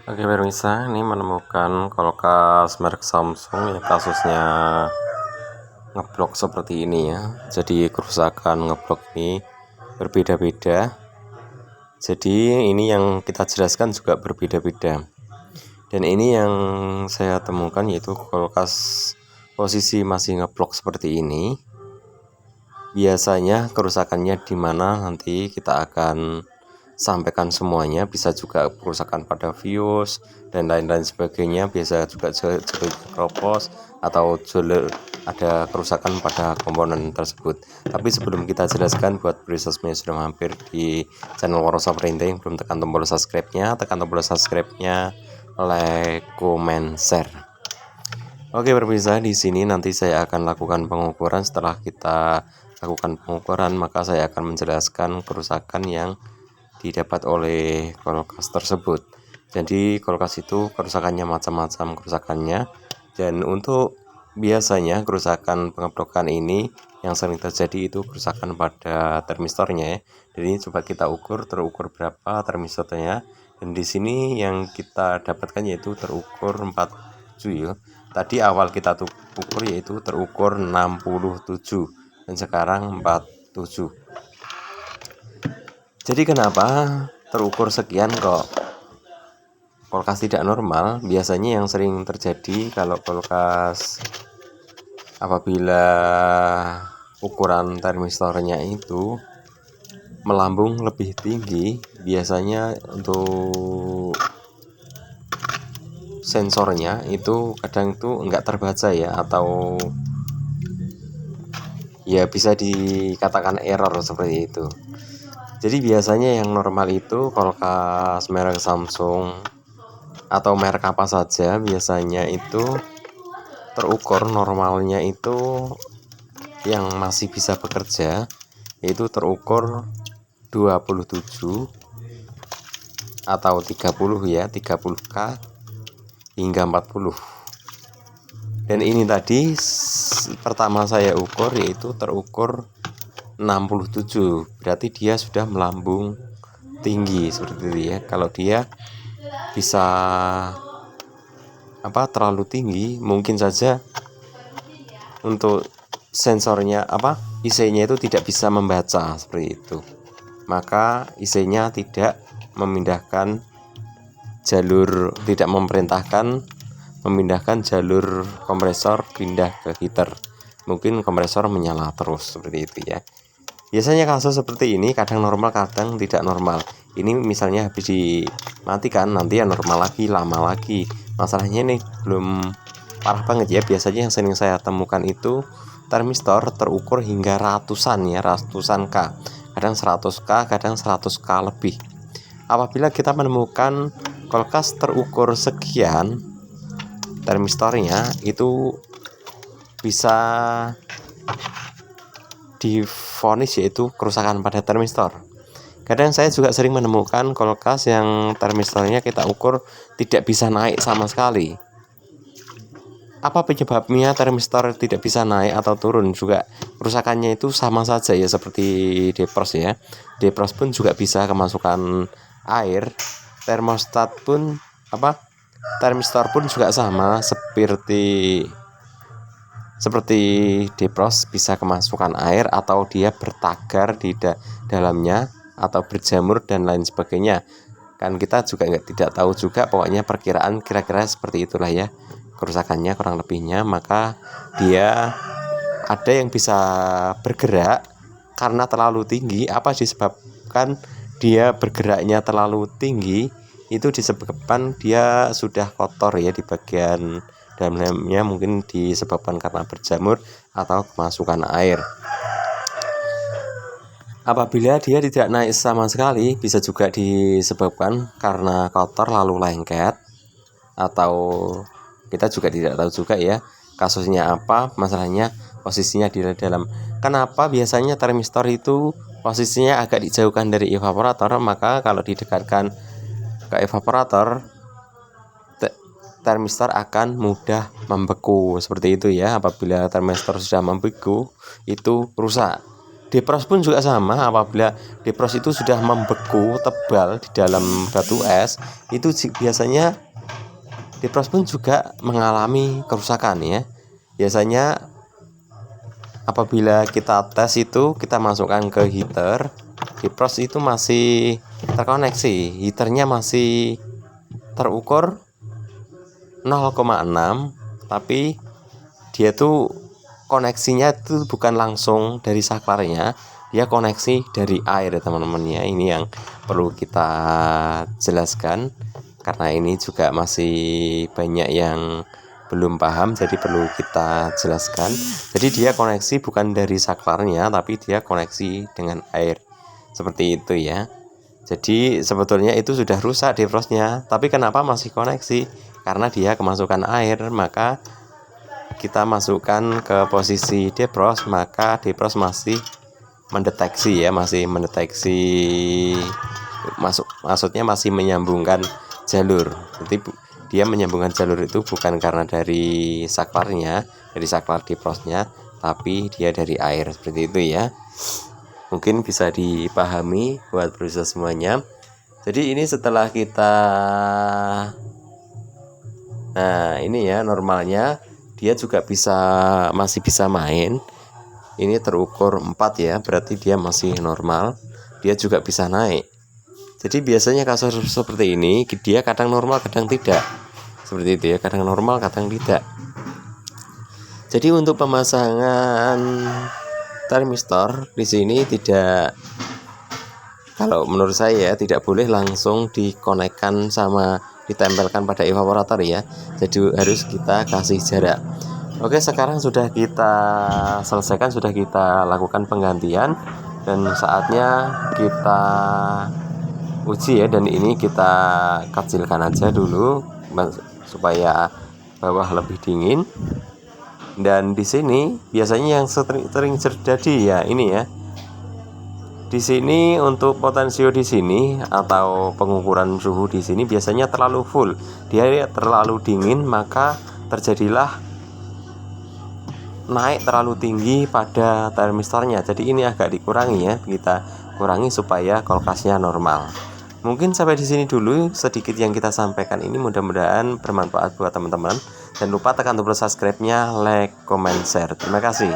Oke pemirsa, ini menemukan kulkas merek Samsung yang kasusnya ngeblok seperti ini ya. Jadi kerusakan ngeblok ini berbeda-beda. Jadi ini yang kita jelaskan juga berbeda-beda. Dan ini yang saya temukan yaitu kulkas posisi masih ngeblok seperti ini. Biasanya kerusakannya di mana nanti kita akan sampaikan semuanya. Bisa juga kerusakan pada fuse dan lain-lain sebagainya, biasa juga jeli keropos atau ada kerusakan pada komponen tersebut. Tapi sebelum kita jelaskan, buat pemirsa yang sudah mampir di channel Warosa Printing, belum tekan tombol subscribe-nya, tekan tombol subscribe-nya, like, comment, share. Oke pemirsa, di sini nanti saya akan lakukan pengukuran. Setelah kita lakukan pengukuran, maka saya akan menjelaskan kerusakan yang didapat oleh kulkas tersebut. Jadi kulkas itu kerusakannya macam-macam kerusakannya, dan untuk biasanya kerusakan pengeblokan ini yang sering terjadi itu kerusakan pada termistornya ya. Jadi ini coba kita terukur berapa termistornya, dan di sini yang kita dapatkan yaitu terukur 47 ya. Tadi awal kita ukur yaitu terukur 67 dan sekarang 47. Jadi kenapa terukur sekian kok kulkas tidak normal? Biasanya yang sering terjadi kalau kulkas apabila ukuran termistornya itu melambung lebih tinggi, biasanya untuk sensornya itu kadang itu enggak terbaca ya, atau ya bisa dikatakan error seperti itu. Jadi biasanya yang normal itu kulkas merek Samsung atau merek apa saja, biasanya itu terukur normalnya itu yang masih bisa bekerja yaitu terukur 27 atau 30 ya, 30K hingga 40. Dan ini tadi pertama saya ukur yaitu terukur 67, berarti dia sudah melambung tinggi seperti itu ya. Kalau dia bisa terlalu tinggi, mungkin saja untuk sensornya IC-nya itu tidak bisa membaca seperti itu. Maka IC-nya tidak memindahkan jalur, tidak memerintahkan memindahkan jalur kompresor pindah ke heater. Mungkin kompresor menyala terus seperti itu ya. Biasanya kasus seperti ini kadang normal, kadang tidak normal. Ini misalnya habis dimatikan, nanti ya normal lagi, lama lagi. Masalahnya ini belum parah banget ya. Biasanya yang sering saya temukan itu termistor terukur hingga ratusan K. Kadang 100K, kadang 100K lebih. Apabila kita menemukan kulkas terukur sekian termistornya, itu bisa divonis yaitu kerusakan pada termistor. Kadang saya juga sering menemukan kulkas yang termistornya kita ukur tidak bisa naik sama sekali. Apa penyebabnya termistor tidak bisa naik atau turun? Juga kerusakannya itu sama saja ya, seperti defrost ya. Defrost pun juga bisa kemasukan air. Termostat pun termistor pun juga sama seperti defrost, bisa kemasukan air atau dia bertagar di dalamnya atau berjamur dan lain sebagainya. Kan kita juga tidak tahu juga, pokoknya perkiraan kira-kira seperti itulah ya kerusakannya kurang lebihnya. Maka dia ada yang bisa bergerak karena terlalu tinggi. Apa disebabkan dia bergeraknya terlalu tinggi? Itu disebabkan dia sudah kotor ya di bagian dalamnya, mungkin disebabkan karena berjamur atau kemasukan air. Apabila dia tidak naik sama sekali, bisa juga disebabkan karena kotor lalu lengket, atau kita juga tidak tahu juga ya kasusnya apa, masalahnya posisinya di dalam. Kenapa biasanya termistor itu posisinya agak dijauhkan dari evaporator? Maka kalau didekatkan ke evaporator, termistor akan mudah membeku seperti itu ya. Apabila termistor sudah membeku, itu rusak. Defrost pun juga sama. Apabila defrost itu sudah membeku tebal di dalam batu es, itu biasanya defrost pun juga mengalami kerusakan ya. Biasanya apabila kita tes itu, kita masukkan ke heater, defrost itu masih terkoneksi, heaternya masih terukur 0,6, tapi dia tuh koneksinya itu bukan langsung dari saklarnya, dia koneksi dari air ya teman-teman ya. Ini yang perlu kita jelaskan karena ini juga masih banyak yang belum paham, jadi perlu kita jelaskan. Jadi dia koneksi bukan dari saklarnya, tapi dia koneksi dengan air seperti itu ya. Jadi sebetulnya itu sudah rusak defrostnya, tapi kenapa masih koneksi? Karena dia kemasukan air, maka kita masukkan ke posisi defrost, maka defrost masih mendeteksi ya, masih mendeteksi maksudnya masih menyambungkan jalur. Jadi dia menyambungkan jalur itu bukan karena dari saklarnya, dari saklar defrostnya, tapi dia dari air, seperti itu ya. Mungkin bisa dipahami buat berusaha semuanya. Jadi ini setelah kita, nah ini ya normalnya dia juga masih bisa main. Ini terukur 4 ya, berarti dia masih normal. Dia juga bisa naik. Jadi biasanya kasus seperti ini dia kadang normal kadang tidak, seperti itu ya, kadang normal kadang tidak. Jadi untuk pemasangan termistor di sini tidak, kalau menurut saya tidak boleh langsung dikonekkan sama ditempelkan pada evaporator ya. Jadi harus kita kasih jarak. Oke, sekarang sudah kita selesaikan, sudah kita lakukan penggantian, dan saatnya kita uji ya. Dan ini kita kecilkan aja dulu supaya bawah lebih dingin. Dan di sini biasanya yang sering terjadi ya ini ya. Di sini untuk potensio di sini atau pengukuran suhu di sini biasanya terlalu full, dia terlalu dingin, maka terjadilah naik terlalu tinggi pada termistornya. Jadi ini agak dikurangi ya, kita kurangi supaya kulkasnya normal. Mungkin sampai di sini dulu sedikit yang kita sampaikan ini, mudah-mudahan bermanfaat buat teman-teman. Jangan lupa tekan tombol subscribe-nya, like, comment, share. Terima kasih.